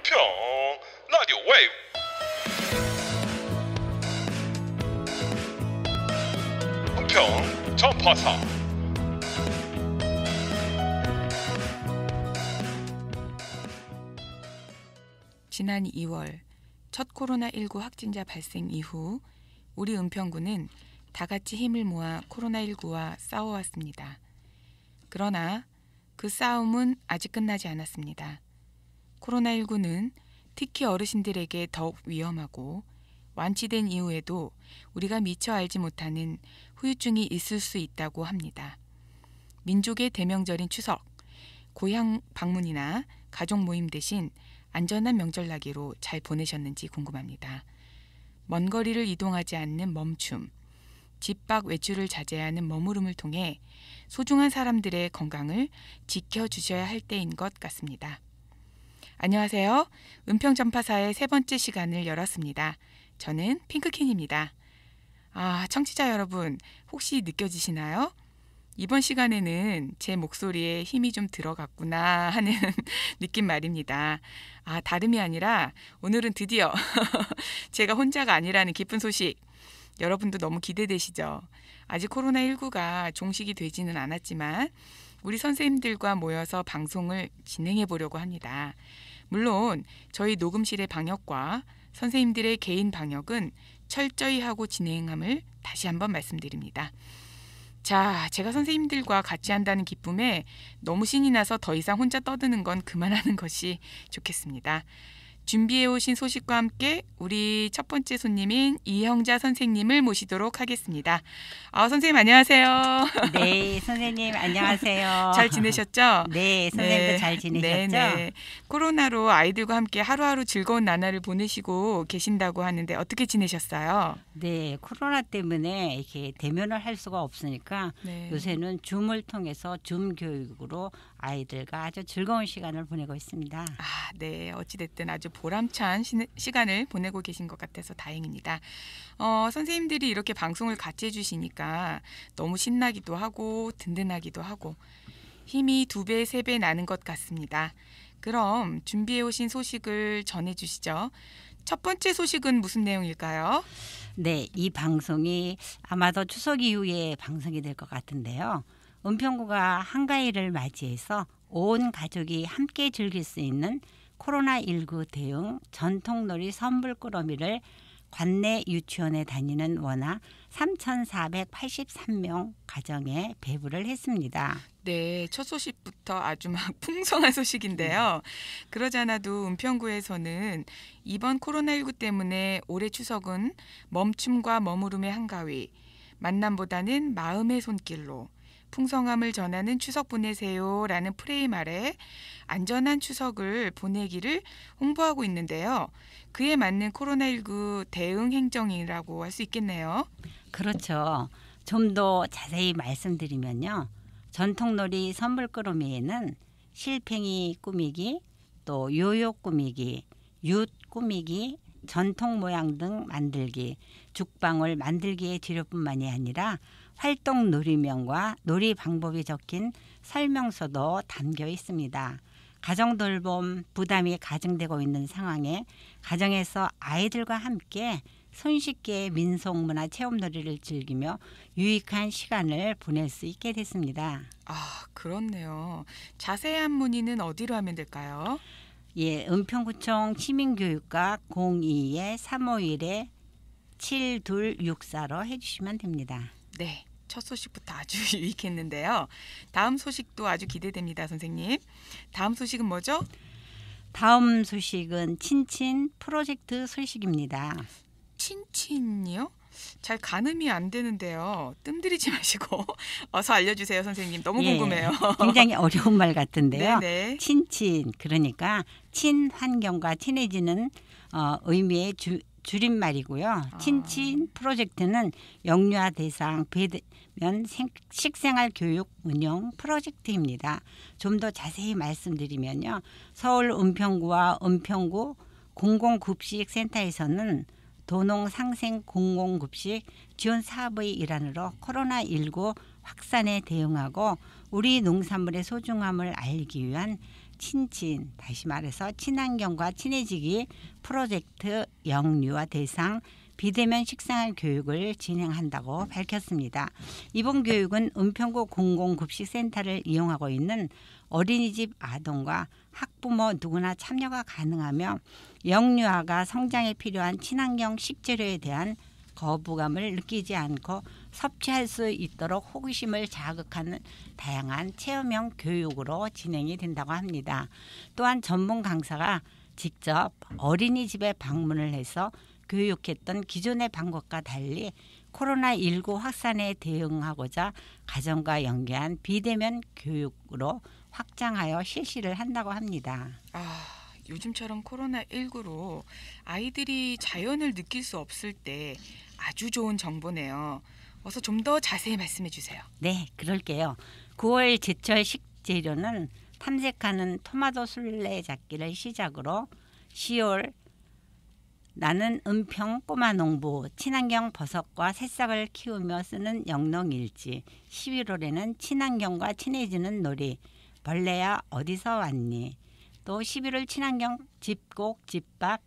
은평 라디오 웨이브 은평 전파사. 지난 2월 첫 코로나19 확진자 발생 이후 우리 은평구는 다 같이 힘을 모아 코로나19와 싸워왔습니다. 그러나 그 싸움은 아직 끝나지 않았습니다. 코로나19는 특히 어르신들에게 더욱 위험하고 완치된 이후에도 우리가 미처 알지 못하는 후유증이 있을 수 있다고 합니다. 민족의 대명절인 추석, 고향 방문이나 가족 모임 대신 안전한 명절나기로 잘 보내셨는지 궁금합니다. 먼 거리를 이동하지 않는 멈춤, 집 밖 외출을 자제하는 머무름을 통해 소중한 사람들의 건강을 지켜주셔야 할 때인 것 같습니다. 안녕하세요. 은평 전파사의 세 번째 시간을 열었습니다. 저는 핑크킨입니다. 청취자 여러분, 혹시 느껴지시나요? 이번 시간에는 제 목소리에 힘이 좀 들어갔구나 하는 느낌 말입니다. 다름이 아니라 오늘은 드디어 제가 혼자가 아니라는 기쁜 소식, 여러분도 너무 기대되시죠? 아직 코로나19가 종식이 되지는 않았지만 우리 선생님들과 모여서 방송을 진행해 보려고 합니다. 물론 저희 녹음실의 방역과 선생님들의 개인 방역은 철저히 하고 진행함을 다시 한번 말씀드립니다. 자, 제가 선생님들과 같이 한다는 기쁨에 너무 신이 나서 더 이상 혼자 떠드는 건 그만하는 것이 좋겠습니다. 준비해 오신 소식과 함께 우리 첫 번째 손님인 이형자 선생님을 모시도록 하겠습니다. 선생님 안녕하세요. 네, 선생님 안녕하세요. 잘 지내셨죠? 네, 선생님도 잘 지내셨죠? 네. 코로나로 아이들과 함께 하루하루 즐거운 나날을 보내시고 계신다고 하는데 어떻게 지내셨어요? 네, 코로나 때문에 이렇게 대면을 할 수가 없으니까 요새는 줌을 통해서 줌 교육으로 아이들과 아주 즐거운 시간을 보내고 있습니다. 네. 어찌됐든 아주 보람찬 시간을 보내고 계신 것 같아서 다행입니다. 선생님들이 이렇게 방송을 같이 해주시니까 너무 신나기도 하고 든든하기도 하고 힘이 2배, 3배 나는 것 같습니다. 그럼 준비해 오신 소식을 전해주시죠. 첫 번째 소식은 무슨 내용일까요? 네, 이 방송이 아마도 추석 이후에 방송이 될 것 같은데요. 은평구가 한가위를 맞이해서 온 가족이 함께 즐길 수 있는 코로나19 대응 전통놀이 선불꾸러미를 관내 유치원에 다니는 원아 3,483명 가정에 배부를 했습니다. 네, 첫 소식부터 아주 막 풍성한 소식인데요. 그러지 않아도 은평구에서는 이번 코로나19 때문에 올해 추석은 멈춤과 머무름의 한가위, 만남보다는 마음의 손길로 풍성함을 전하는 추석 보내세요라는 프레임 아래 안전한 추석을 보내기를 홍보하고 있는데요. 그에 맞는 코로나19 대응 행정이라고 할 수 있겠네요. 그렇죠. 좀 더 자세히 말씀드리면요. 전통놀이 선불꾸러미에는 실팽이 꾸미기, 또 요요 꾸미기, 윷 꾸미기, 전통 모양 등 만들기, 죽방울 만들기의 재료뿐만이 아니라 활동 놀이명과 놀이 방법이 적힌 설명서도 담겨 있습니다. 가정 돌봄 부담이 가중되고 있는 상황에 가정에서 아이들과 함께 손쉽게 민속문화 체험놀이를 즐기며 유익한 시간을 보낼 수 있게 됐습니다. 그렇네요. 자세한 문의는 어디로 하면 될까요? 예, 은평구청 시민교육과 02-351-7264로 해주시면 됩니다. 네, 첫 소식부터 아주 유익했는데요. 다음 소식도 아주 기대됩니다, 선생님. 다음 소식은 뭐죠? 다음 소식은 친친 프로젝트 소식입니다. 친친이요? 잘 가늠이 안 되는데요. 뜸들이지 마시고 어서 알려주세요, 선생님. 너무 궁금해요. 굉장히 어려운 말 같은데요. 네네. 친친, 그러니까 친환경과 친해지는 의미의 줄임말이고요. 친친 프로젝트는 영유아 대상 배면 식생활 교육 운영 프로젝트입니다. 좀 더 자세히 말씀드리면요. 서울 은평구와 은평구 공공급식센터에서는 도농상생 공공급식 지원 사업의 일환으로 코로나19 확산에 대응하고 우리 농산물의 소중함을 알리기 위한 친친, 다시 말해서 친환경과 친해지기 프로젝트 영유아 대상 비대면 식생활 교육을 진행한다고 밝혔습니다. 이번 교육은 은평구 공공급식센터를 이용하고 있는 어린이집 아동과 학부모 누구나 참여가 가능하며 영유아가 성장에 필요한 친환경 식재료에 대한 거부감을 느끼지 않고 섭취할 수 있도록 호기심을 자극하는 다양한 체험형 교육으로 진행이 된다고 합니다. 또한 전문 강사가 직접 어린이집에 방문을 해서 교육했던 기존의 방법과 달리 코로나19 확산에 대응하고자 가정과 연계한 비대면 교육으로 확장하여 실시를 한다고 합니다. 요즘처럼 코로나19로 아이들이 자연을 느낄 수 없을 때 아주 좋은 정보네요. 어서 좀 더 자세히 말씀해 주세요. 네, 그럴게요. 9월 제철 식재료는 탐색하는 토마토 술래잡기를 시작으로 10월 나는 은평 꼬마농부 친환경 버섯과 새싹을 키우며 쓰는 영농일지, 11월에는 친환경과 친해지는 놀이 벌레야 어디서 왔니, 또 11월 친환경 집곡 집밥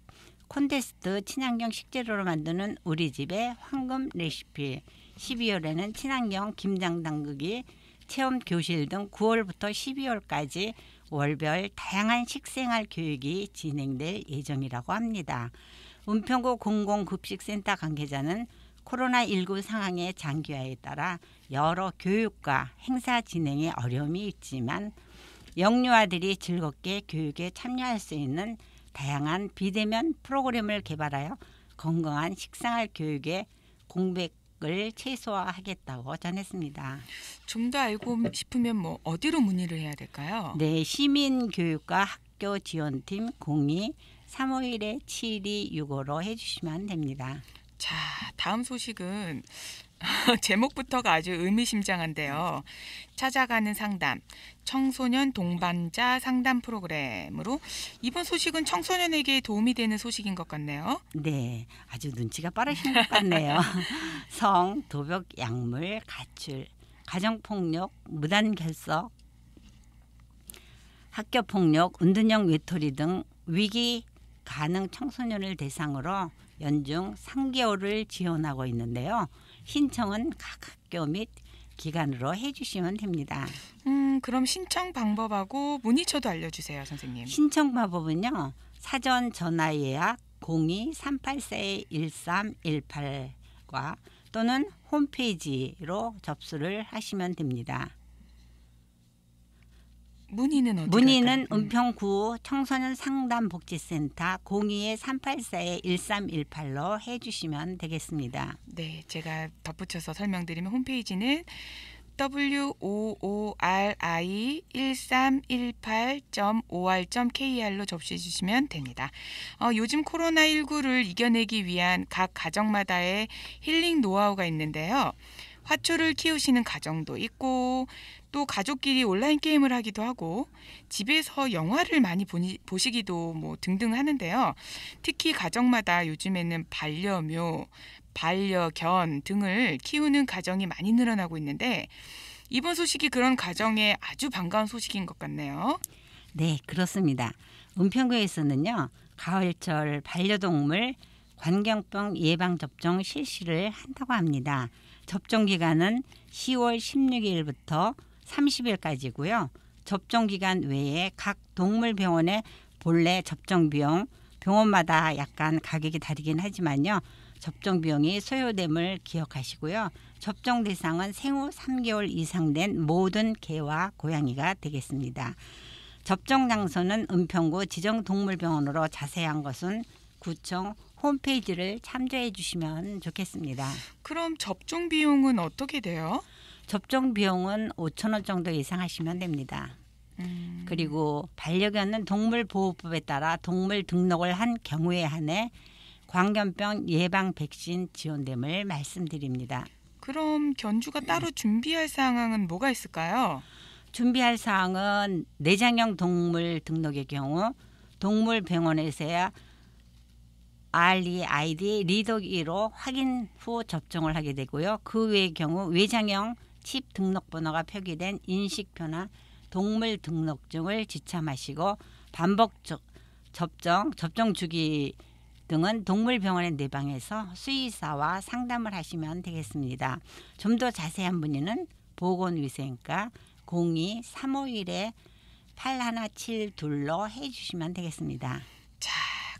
콘테스트 친환경 식재료로 만드는 우리 집의 황금 레시피, 12월에는 친환경 김장 담그기 체험 교실 등 9월부터 12월까지 월별 다양한 식생활 교육이 진행될 예정이라고 합니다. 은평구 공공급식센터 관계자는 코로나19 상황의 장기화에 따라 여러 교육과 행사 진행에 어려움이 있지만 영유아들이 즐겁게 교육에 참여할 수 있는 다양한 비대면 프로그램을 개발하여 건강한 식생활 교육의 공백을 최소화하겠다고 전했습니다. 좀 더 알고 싶으면 어디로 문의를 해야 될까요? 네, 시민교육과 학교지원팀 02-351-7265로 해주시면 됩니다. 자, 다음 소식은 제목부터가 아주 의미심장한데요. 찾아가는 상담, 청소년 동반자 상담 프로그램으로 이번 소식은 청소년에게 도움이 되는 소식인 것 같네요. 네, 아주 눈치가 빠르신 것 같네요. 성, 도벽, 약물, 가출, 가정폭력, 무단결석, 학교폭력, 은둔형 외톨이 등 위기 가능 청소년을 대상으로 연중 3개월을 지원하고 있는데요. 신청은 각 학교 및 기관으로 해주시면 됩니다. 그럼 신청 방법하고 문의처도 알려주세요, 선생님. 신청 방법은요. 사전 전화 예약 02-384-1318과 또는 홈페이지로 접수를 하시면 됩니다. 문의는 어디 문의는 갈까요? 은평구 청소년 상담복지센터 02-384-1318로 해주시면 되겠습니다. 네, 제가 덧붙여서 설명드리면 홈페이지는 woori1318.or.kr로 접수해 주시면 됩니다. 요즘 코로나19를 이겨내기 위한 각 가정마다의 힐링 노하우가 있는데요. 화초를 키우시는 가정도 있고 또 가족끼리 온라인 게임을 하기도 하고 집에서 영화를 많이 보시기도 등등 하는데요. 특히 가정마다 요즘에는 반려묘, 반려견 등을 키우는 가정이 많이 늘어나고 있는데 이번 소식이 그런 가정에 아주 반가운 소식인 것 같네요. 네, 그렇습니다. 은평구에서는요. 가을철 반려동물 관경병 예방접종 실시를 한다고 합니다. 접종 기간은 10월 16일부터 30일까지고요. 접종 기간 외에 각 동물병원의 본래 접종 비용, 병원마다 약간 가격이 다르긴 하지만요. 접종 비용이 소요됨을 기억하시고요. 접종 대상은 생후 3개월 이상 된 모든 개와 고양이가 되겠습니다. 접종 장소는 은평구 지정동물병원으로 자세한 것은 구청 홈페이지를 참조해 주시면 좋겠습니다. 그럼 접종 비용은 어떻게 돼요? 접종 비용은 5,000원 정도 예상하시면 됩니다. 그리고 반려견은 동물보호법에 따라 동물 등록을 한 경우에 한해 광견병 예방 백신 지원됨을 말씀드립니다. 그럼 견주가 따로 준비할 사항은 뭐가 있을까요? 준비할 사항은 내장형 동물 등록의 경우 동물병원에서야 REID 리더기로 확인 후 접종을 하게 되고요. 그 외의 경우 외장형 칩 등록번호가 표기된 인식표나 동물 등록증을 지참하시고 반복 접종 주기 등은 동물병원의 내방에서 수의사와 상담을 하시면 되겠습니다. 좀 더 자세한 문의는 보건위생과 02-351-8172로 해주시면 되겠습니다. 자,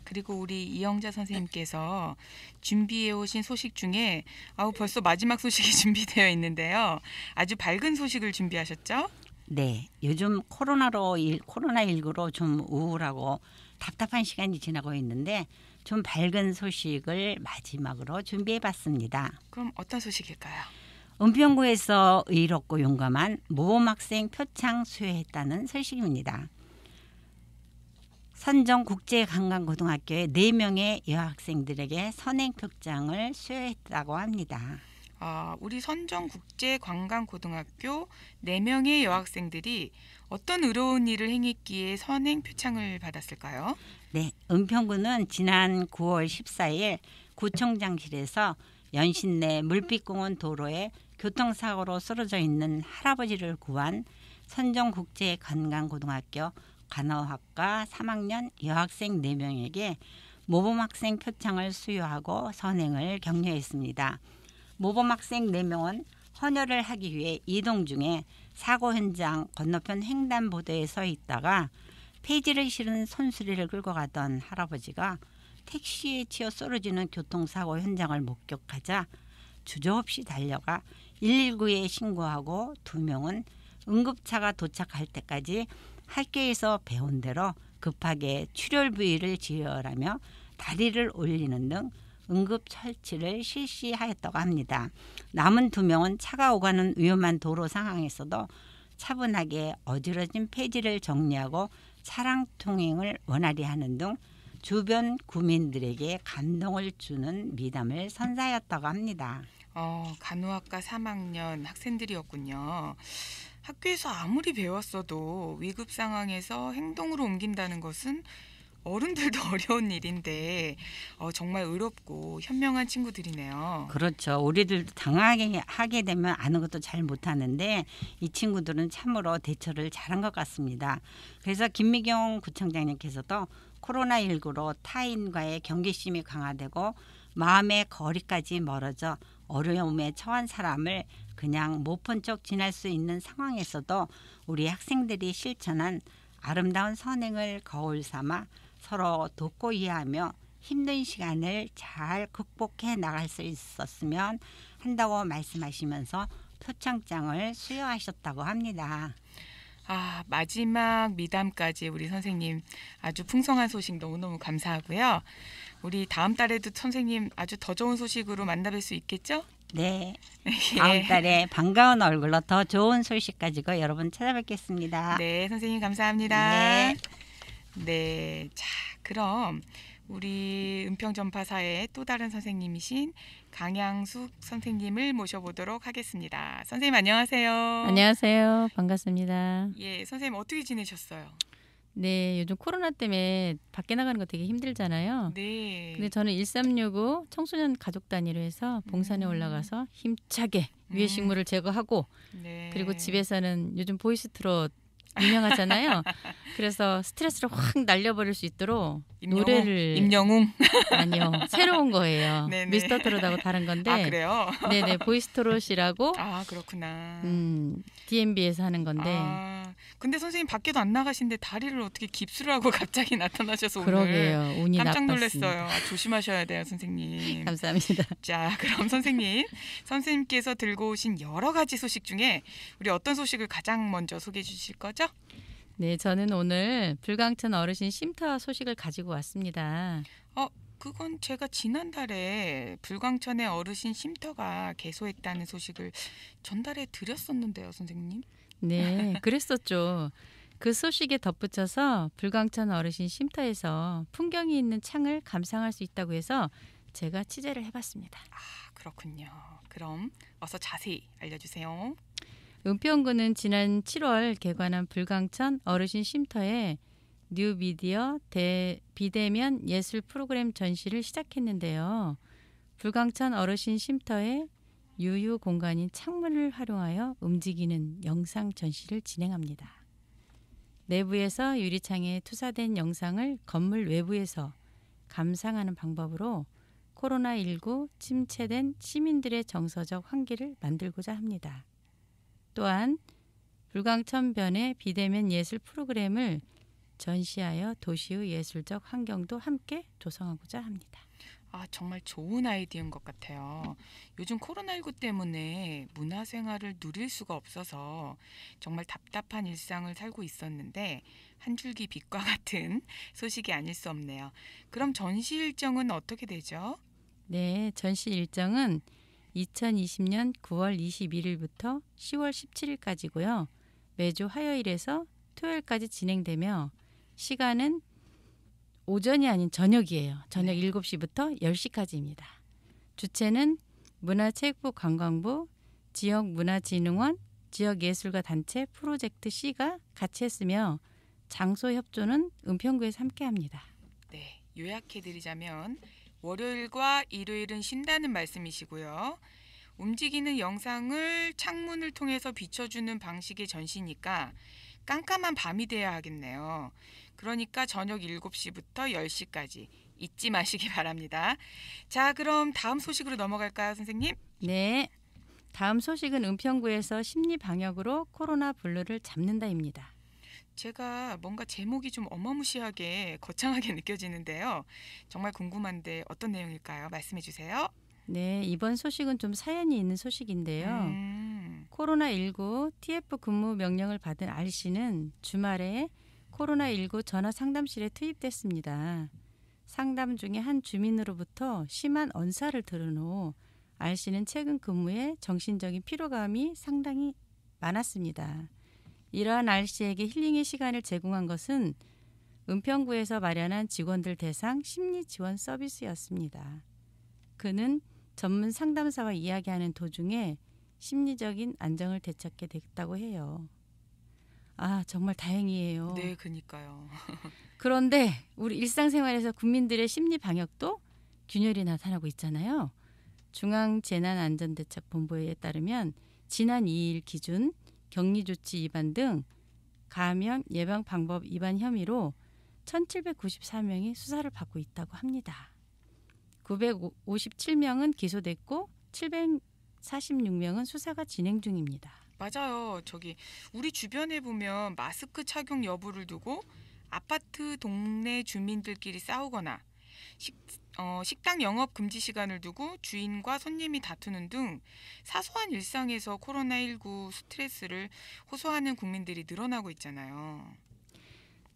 그리고 우리 이영자 선생님께서 준비해 오신 소식 중에 벌써 마지막 소식이 준비되어 있는데요. 아주 밝은 소식을 준비하셨죠? 네, 요즘 코로나19로 좀 우울하고 답답한 시간이 지나고 있는데 좀 밝은 소식을 마지막으로 준비해봤습니다. 그럼 어떤 소식일까요? 은평구에서 의롭고 용감한 모범학생 표창 수여했다는 소식입니다. 선정국제관광고등학교의 4명의 여학생들에게 선행표창을 수여했다고 합니다. 우리 선정국제관광고등학교 4명의 여학생들이 어떤 의로운 일을 행했기에 선행표창을 받았을까요? 네, 은평구는 지난 9월 14일 구청장실에서 연신내 물빛공원 도로에 교통사고로 쓰러져 있는 할아버지를 구한 선정국제관광고등학교 간호학과 3학년 여학생 4명에게 모범학생 표창을 수여하고 선행을 격려했습니다. 모범학생 4명은 헌혈을 하기 위해 이동 중에 사고 현장 건너편 횡단보도에 서 있다가 폐지를 실은 손수레를 끌고 가던 할아버지가 택시에 치여 쓰러지는 교통사고 현장을 목격하자 주저없이 달려가 119에 신고하고 2명은 응급차가 도착할 때까지 학교에서 배운 대로 급하게 출혈 부위를 지혈하며 다리를 올리는 등 응급 처치를 실시하였다고 합니다. 남은 2명은 차가 오가는 위험한 도로 상황에서도 차분하게 어지러진 폐지를 정리하고 차량 통행을 원활히 하는 등 주변 구민들에게 감동을 주는 미담을 선사하였다고 합니다. 간호학과 3학년 학생들이었군요. 학교에서 아무리 배웠어도 위급 상황에서 행동으로 옮긴다는 것은 어른들도 어려운 일인데 정말 의롭고 현명한 친구들이네요. 그렇죠. 우리들도 당하게 하게 되면 아는 것도 잘 못하는데 이 친구들은 참으로 대처를 잘한 것 같습니다. 그래서 김미경 구청장님께서도 코로나19로 타인과의 경계심이 강화되고 마음의 거리까지 멀어져 어려움에 처한 사람을 그냥 못 본 척 지날 수 있는 상황에서도 우리 학생들이 실천한 아름다운 선행을 거울 삼아 서로 돕고 이해하며 힘든 시간을 잘 극복해 나갈 수 있었으면 한다고 말씀하시면서 표창장을 수여하셨다고 합니다. 마지막 미담까지 우리 선생님 아주 풍성한 소식 너무너무 감사하고요. 우리 다음 달에도 선생님 아주 더 좋은 소식으로 만나뵐 수 있겠죠? 네. 다음 달에 반가운 얼굴로 더 좋은 소식 가지고 여러분 찾아뵙겠습니다. 네, 선생님 감사합니다. 네. 자, 그럼 우리 은평전파사의 또 다른 선생님이신 강양숙 선생님을 모셔보도록 하겠습니다. 선생님 안녕하세요. 안녕하세요. 반갑습니다. 예, 선생님 어떻게 지내셨어요? 네, 요즘 코로나 때문에 밖에 나가는 거 되게 힘들잖아요. 네. 근데 저는 1365 청소년 가족 단위로 해서 봉산에 올라가서 힘차게 위해 식물을 제거하고 네. 그리고 집에서는 요즘 보이스트롯 유명하잖아요. 그래서 스트레스를 확 날려버릴 수 있도록 노래를 임영웅 아니요 새로운 거예요. 네네. 미스터 트롯하고 다른 건데. 그래요? 네네 보이스트롯이라고. 그렇구나. DMB에서 하는 건데. 근데 선생님 밖에도 안 나가신데 다리를 어떻게 깁스를 하고 갑자기 나타나셔서 그러게요. 오늘 운이 깜짝 나빴습니다. 놀랐어요. 조심하셔야 돼요, 선생님. 감사합니다. 자, 그럼 선생님께서 들고 오신 여러 가지 소식 중에 우리 어떤 소식을 가장 먼저 소개해 주실 거죠? 네, 저는 오늘 불광천 어르신 쉼터 소식을 가지고 왔습니다. 그건 제가 지난달에 불광천의 어르신 쉼터가 개소했다는 소식을 전달해 드렸었는데요, 선생님. 네, 그랬었죠. 그 소식에 덧붙여서 불광천 어르신 쉼터에서 풍경이 있는 창을 감상할 수 있다고 해서 제가 취재를 해봤습니다. 그렇군요. 그럼 어서 자세히 알려주세요. 은평구는 지난 7월 개관한 불광천 어르신 쉼터에 뉴미디어 비대면 예술 프로그램 전시를 시작했는데요. 불광천 어르신 쉼터에 유유 공간인 창문을 활용하여 움직이는 영상 전시를 진행합니다. 내부에서 유리창에 투사된 영상을 건물 외부에서 감상하는 방법으로 코로나19 침체된 시민들의 정서적 환기를 만들고자 합니다. 또한 불광천변의 비대면 예술 프로그램을 전시하여 도시의 예술적 환경도 함께 조성하고자 합니다. 아, 정말 좋은 아이디어인 것 같아요. 요즘 코로나19 때문에 문화생활을 누릴 수가 없어서 정말 답답한 일상을 살고 있었는데 한 줄기 빛과 같은 소식이 아닐 수 없네요. 그럼 전시 일정은 어떻게 되죠? 네, 전시 일정은 2020년 9월 21일부터 10월 17일까지고요. 매주 화요일에서 토요일까지 진행되며 시간은 오전이 아닌 저녁이에요. 저녁 7시부터 10시까지입니다. 주체는 문화체육부 관광부, 지역문화진흥원, 지역예술가 단체 프로젝트 C가 같이 했으며 장소 협조는 은평구에서 함께합니다. 네, 요약해드리자면 월요일과 일요일은 쉰다는 말씀이시고요. 움직이는 영상을 창문을 통해서 비춰주는 방식의 전시니까 깜깜한 밤이 돼야 하겠네요. 그러니까 저녁 7시부터 10시까지 잊지 마시기 바랍니다. 자, 그럼 다음 소식으로 넘어갈까요, 선생님? 네, 다음 소식은 은평구에서 심리 방역으로 코로나 블루를 잡는다입니다. 제가 뭔가 제목이 좀 어마무시하게 거창하게 느껴지는데요. 정말 궁금한데 어떤 내용일까요? 말씀해 주세요. 네, 이번 소식은 좀 사연이 있는 소식인데요. 코로나19 TF 근무 명령을 받은 R씨는 주말에 코로나19 전화 상담실에 투입됐습니다. 상담 중에 한 주민으로부터 심한 언사를 들은 후 R씨는 최근 근무에 정신적인 피로감이 상당히 많았습니다. 이러한 R씨에게 힐링의 시간을 제공한 것은 은평구에서 마련한 직원들 대상 심리 지원 서비스였습니다. 그는 전문 상담사와 이야기하는 도중에 심리적인 안정을 되찾게 됐다고 해요. 아, 정말 다행이에요. 네, 그니까요. 그런데 우리 일상생활에서 국민들의 심리 방역도 균열이 나타나고 있잖아요. 중앙재난안전대책본부에 따르면 지난 2일 기준 격리조치 위반 등 감염 예방 방법 위반 혐의로 1,794명이 수사를 받고 있다고 합니다. 957명은 기소됐고 746명은 수사가 진행 중입니다. 맞아요. 우리 주변에 보면 마스크 착용 여부를 두고 아파트 동네 주민들끼리 싸우거나 식당 영업 금지 시간을 두고 주인과 손님이 다투는 등 사소한 일상에서 코로나19 스트레스를 호소하는 국민들이 늘어나고 있잖아요.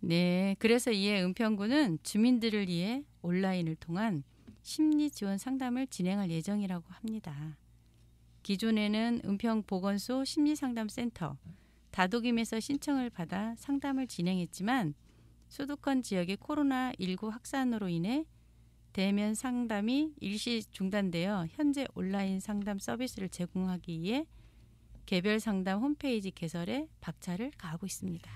네, 그래서 이에 은평구는 주민들을 위해 온라인을 통한 심리 지원 상담을 진행할 예정이라고 합니다. 기존에는 은평보건소 심리상담센터 다도김에서 신청을 받아 상담을 진행했지만 수도권 지역의 코로나19 확산으로 인해 대면 상담이 일시 중단되어 현재 온라인 상담 서비스를 제공하기 위해 개별 상담 홈페이지 개설에 박차를 가하고 있습니다.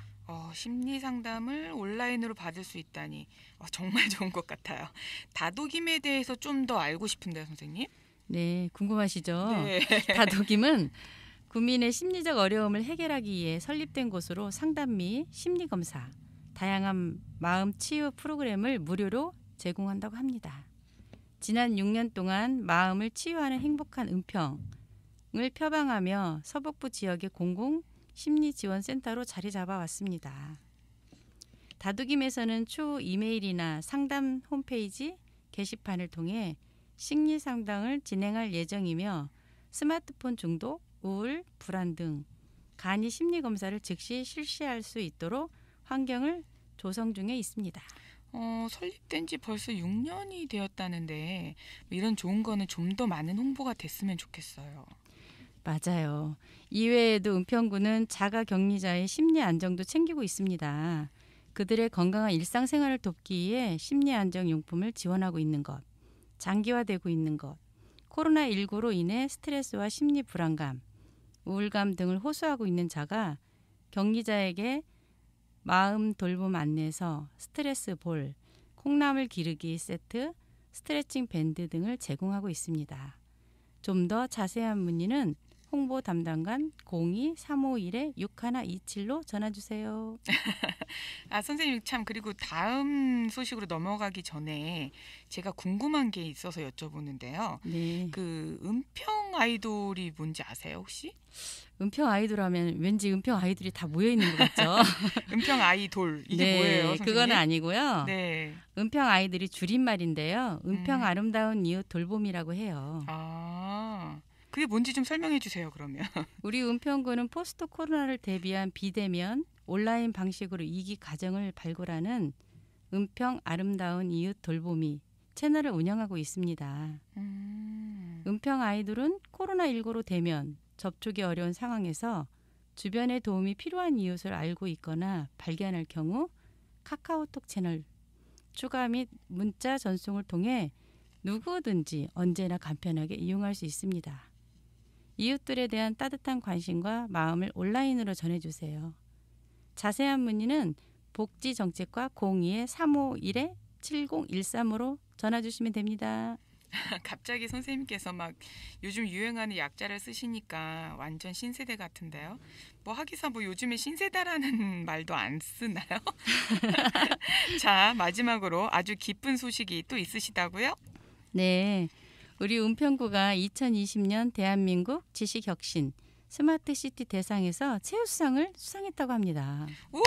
심리 상담을 온라인으로 받을 수 있다니 정말 좋은 것 같아요. 다도김에 대해서 좀 더 알고 싶은데요, 선생님? 네, 궁금하시죠? 네. 다도김은 국민의 심리적 어려움을 해결하기 위해 설립된 곳으로 상담 및 심리검사, 다양한 마음 치유 프로그램을 무료로 제공한다고 합니다. 지난 6년 동안 마음을 치유하는 행복한 은평을 표방하며 서북부 지역의 공공 심리지원센터로 자리 잡아왔습니다. 다도김에서는 추후 이메일이나 상담 홈페이지 게시판을 통해 심리 상담을 진행할 예정이며 스마트폰 중독, 우울, 불안 등 간이 심리 검사를 즉시 실시할 수 있도록 환경을 조성 중에 있습니다. 설립된 지 벌써 6년이 되었다는데 이런 좋은 거는 좀 더 많은 홍보가 됐으면 좋겠어요. 맞아요. 이외에도 은평구는 자가 격리자의 심리 안정도 챙기고 있습니다. 그들의 건강한 일상생활을 돕기 위해 심리 안정 용품을 지원하고 있는 것, 장기화되고 있는 것, 코로나19로 인해 스트레스와 심리 불안감, 우울감 등을 호소하고 있는 자가 격리자에게 마음 돌봄 안내서, 스트레스 볼, 콩나물 기르기 세트, 스트레칭 밴드 등을 제공하고 있습니다. 좀 더 자세한 문의는 홍보 담당관 02-351-6127로 전화 주세요. 아, 선생님 참 그리고 다음 소식으로 넘어가기 전에 제가 궁금한 게 있어서 여쭤보는데요. 네. 그 은평 아이돌이 뭔지 아세요, 혹시? 은평 아이돌 하면 왠지 은평 아이들이 다 모여 있는 것 같죠? 은평 아이돌 이게 네, 뭐예요, 선생님? 그건 아니고요. 네. 은평 아이들이 줄임말인데요. 은평 음. 아름다운 이웃 돌봄이라고 해요. 아, 그게 뭔지 좀 설명해 주세요, 그러면. 우리 은평구는 포스트 코로나를 대비한 비대면 온라인 방식으로 2기 가정을 발굴하는 은평 아름다운 이웃 돌봄이 채널을 운영하고 있습니다. 은평 아이돌은 코로나19로 대면 접촉이 어려운 상황에서 주변에 도움이 필요한 이웃을 알고 있거나 발견할 경우 카카오톡 채널 추가 및 문자 전송을 통해 누구든지 언제나 간편하게 이용할 수 있습니다. 이웃들에 대한 따뜻한 관심과 마음을 온라인으로 전해주세요. 자세한 문의는 복지정책과 02-351-7013으로 전화 주시면 됩니다. 갑자기 선생님께서 막 요즘 유행하는 약자를 쓰시니까 완전 신세대 같은데요. 뭐 하기사 뭐 요즘에 신세대라는 말도 안 쓰나요? 자, 마지막으로 아주 기쁜 소식이 또 있으시다고요? 네, 우리 은평구가 2020년 대한민국 지식혁신 스마트시티 대상에서 최우수상을 수상했다고 합니다. 우와!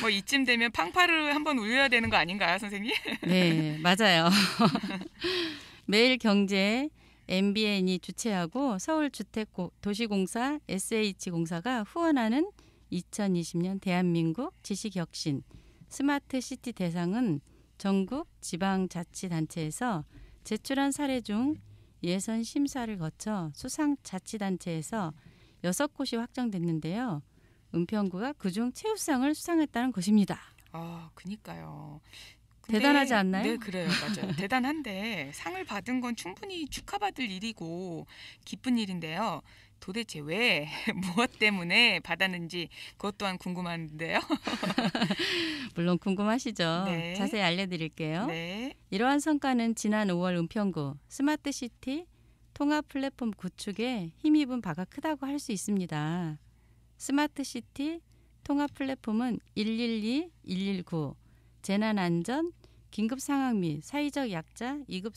뭐 이쯤 되면 팡파를 한번 울려야 되는 거 아닌가요, 선생님? 네, 맞아요. 매일경제, MBN이 주최하고 서울주택도시공사, SH공사가 후원하는 2020년 대한민국 지식혁신 스마트시티 대상은 전국 지방자치단체에서 제출한 사례 중 예선 심사를 거쳐 수상자치단체에서 6곳이 확정됐는데요. 은평구가 그중 최우수상을 수상했다는 것입니다. 아, 그니까요. 근데, 대단하지 않나요? 네, 그래요. 맞아요. 대단한데 상을 받은 건 충분히 축하받을 일이고 기쁜 일인데요. 도대체 왜, 무엇 때문에 받았는지 그것 또한 궁금한데요. 물론 궁금하시죠? 네. 자세히 알려드릴게요. 네. 이러한 성과는 지난 5월 은평구 스마트시티 통합 플랫폼 구축에 힘입은 바가 크다고 할 수 있습니다. 스마트시티 통합 플랫폼은 112, 119, 재난안전, 긴급상황 및 사회적 약자, 위급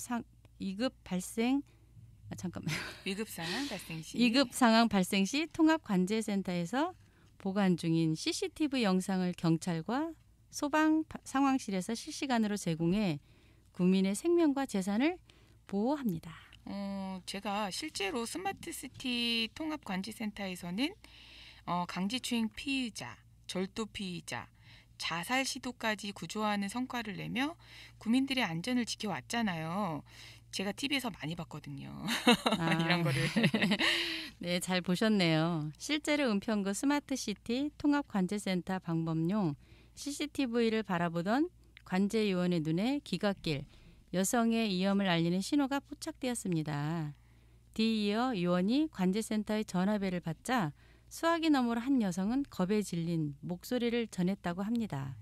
위급상황 발생 시. 상황 발생 시 통합관제센터에서 보관 중인 CCTV 영상을 경찰과 소방 상황실에서 실시간으로 제공해 국민의 생명과 재산을 보호합니다. 제가 실제로 스마트시티 통합관제센터에서는 강제추행 피의자, 절도 피의자, 자살 시도까지 구조하는 성과를 내며 국민들의 안전을 지켜왔잖아요. 제가 TV에서 많이 봤거든요. 이런 거를. 네, 잘 보셨네요. 실제로 은평구 스마트시티 통합관제센터 방범용 CCTV를 바라보던 관제요원의 눈에 기갓길 여성의 위험을 알리는 신호가 포착되었습니다. 뒤이어 요원이 관제센터의 전화벨을 받자 수화기 너머로 한 여성은 겁에 질린 목소리를 전했다고 합니다.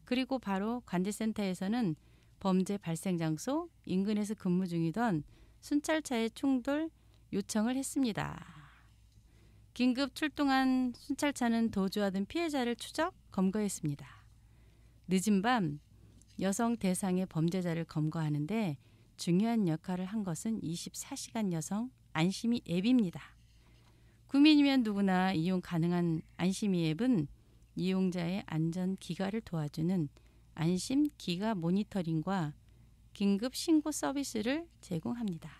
그리고 바로 관제센터에서는 범죄 발생 장소 인근에서 근무 중이던 순찰차의 충돌 요청을 했습니다. 긴급 출동한 순찰차는 도주하던 피해자를 추적, 검거했습니다. 늦은 밤 여성 대상의 범죄자를 검거하는데 중요한 역할을 한 것은 24시간 여성 안심이 앱입니다. 구민이면 누구나 이용 가능한 안심이 앱은 이용자의 안전 기가를 도와주는 안심 기가 모니터링과 긴급 신고 서비스를 제공합니다.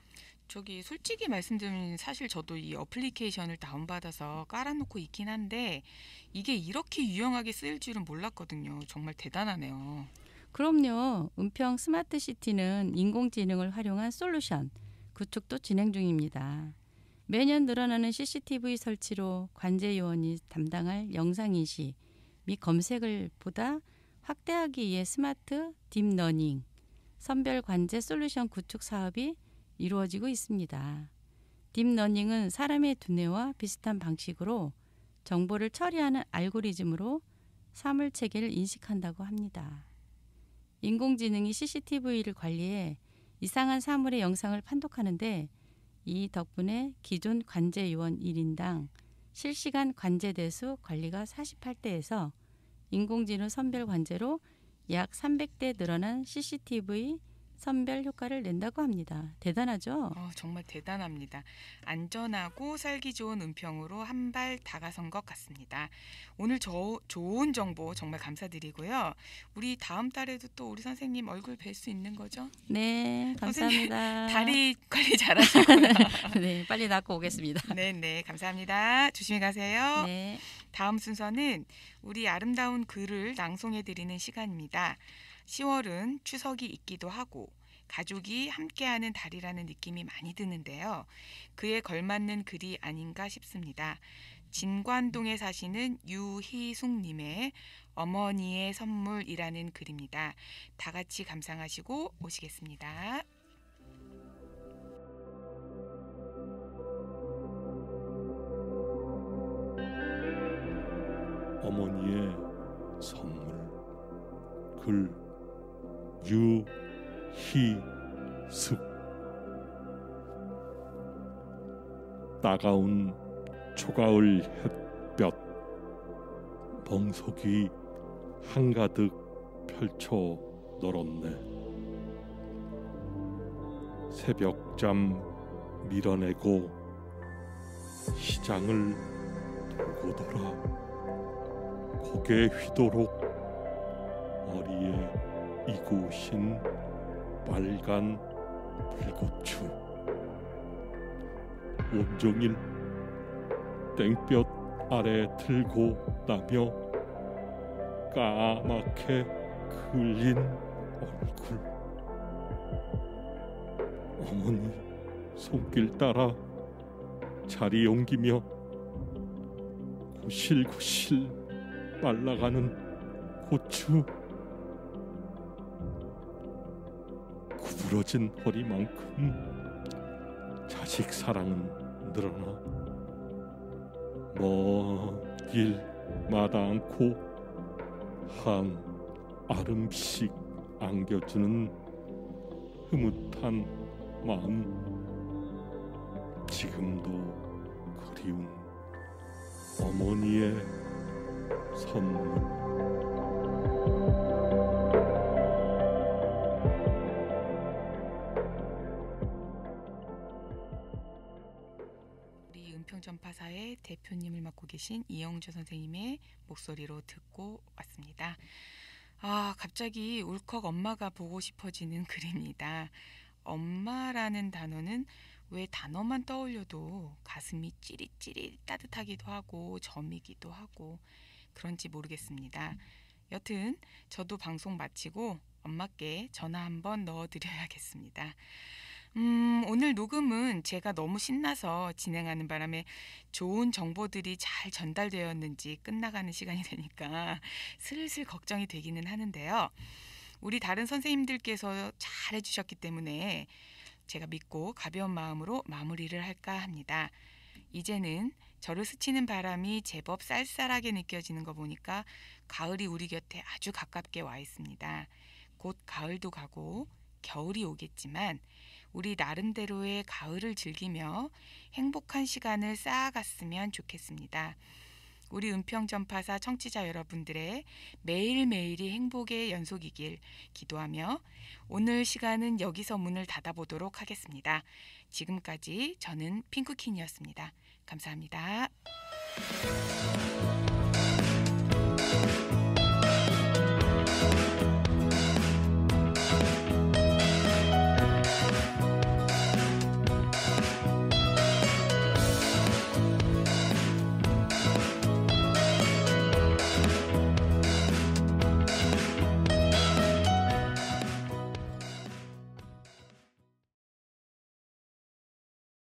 저기 솔직히 말씀드리면 사실 저도 이 어플리케이션을 다운받아서 깔아놓고 있긴 한데 이게 이렇게 유용하게 쓰일 줄은 몰랐거든요. 정말 대단하네요. 그럼요. 은평 스마트시티는 인공지능을 활용한 솔루션 구축도 진행 중입니다. 매년 늘어나는 CCTV 설치로 관제요원이 담당할 영상인식 및 검색을 보다 확대하기 위해 스마트 딥러닝, 선별 관제 솔루션 구축 사업이 이루어지고 있습니다. 딥러닝은 사람의 두뇌와 비슷한 방식으로 정보를 처리하는 알고리즘으로 사물 체계를 인식한다고 합니다. 인공지능이 CCTV를 관리해 이상한 사물의 영상을 판독하는데 이 덕분에 기존 관제 요원 1인당 실시간 관제 대수 관리가 48대에서 인공지능 선별 관제로 약 300대 늘어난 CCTV 선별 효과를 낸다고 합니다. 대단하죠? 정말 대단합니다. 안전하고 살기 좋은 은평으로 한 발 다가선 것 같습니다. 오늘 좋은 정보 정말 감사드리고요. 우리 다음 달에도 또 우리 선생님 얼굴 뵐 수 있는 거죠? 네, 감사합니다. 다리 관리 잘하시고요. 네, 빨리 낫고 오겠습니다. 네, 감사합니다. 조심히 가세요. 네. 다음 순서는 우리 아름다운 글을 낭송해드리는 시간입니다. 10월은 추석이 있기도 하고 가족이 함께하는 달이라는 느낌이 많이 드는데요. 그에 걸맞는 글이 아닌가 싶습니다. 진관동에 사시는 유희숙님의 어머니의 선물이라는 글입니다. 다 같이 감상하시고 오시겠습니다. 어머니의 선물. 글 유희숙. 따가운 초가을 햇볕, 멍석이 한가득 펼쳐 널었네. 새벽잠 밀어내고 시장을 돌고 돌아 고개 휘도록 머리에 이고신 빨간 불고추. 온종일 땡볕 아래 들고 나며 까맣게 그을린 얼굴. 어머니 손길 따라 자리 옮기며 고실고실 말라가는 고추. 구부러진 허리만큼 자식 사랑은 늘어나 먼 길 마다 않고 한 아름씩 안겨주는 흐뭇한 마음. 지금도 그리운 어머니의 선물. 우리 은평전파사의 대표님을 맡고 계신 이영주 선생님의 목소리로 듣고 왔습니다. 갑자기 울컥 엄마가 보고 싶어지는 글입니다. 엄마라는 단어는 왜 단어만 떠올려도 가슴이 찌릿찌릿 따뜻하기도 하고 저미기도 하고 그런지 모르겠습니다. 여튼 저도 방송 마치고 엄마께 전화 한번 넣어드려야겠습니다. 오늘 녹음은 제가 너무 신나서 진행하는 바람에 좋은 정보들이 잘 전달되었는지 끝나가는 시간이 되니까 슬슬 걱정이 되기는 하는데요. 우리 다른 선생님들께서 잘 해주셨기 때문에 제가 믿고 가벼운 마음으로 마무리를 할까 합니다. 이제는 저를 스치는 바람이 제법 쌀쌀하게 느껴지는 거 보니까 가을이 우리 곁에 아주 가깝게 와 있습니다. 곧 가을도 가고 겨울이 오겠지만 우리 나름대로의 가을을 즐기며 행복한 시간을 쌓아갔으면 좋겠습니다. 우리 은평전파사 청취자 여러분들의 매일매일이 행복의 연속이길 기도하며 오늘 시간은 여기서 문을 닫아보도록 하겠습니다. 지금까지 저는 핑크킨이었습니다. 감사합니다.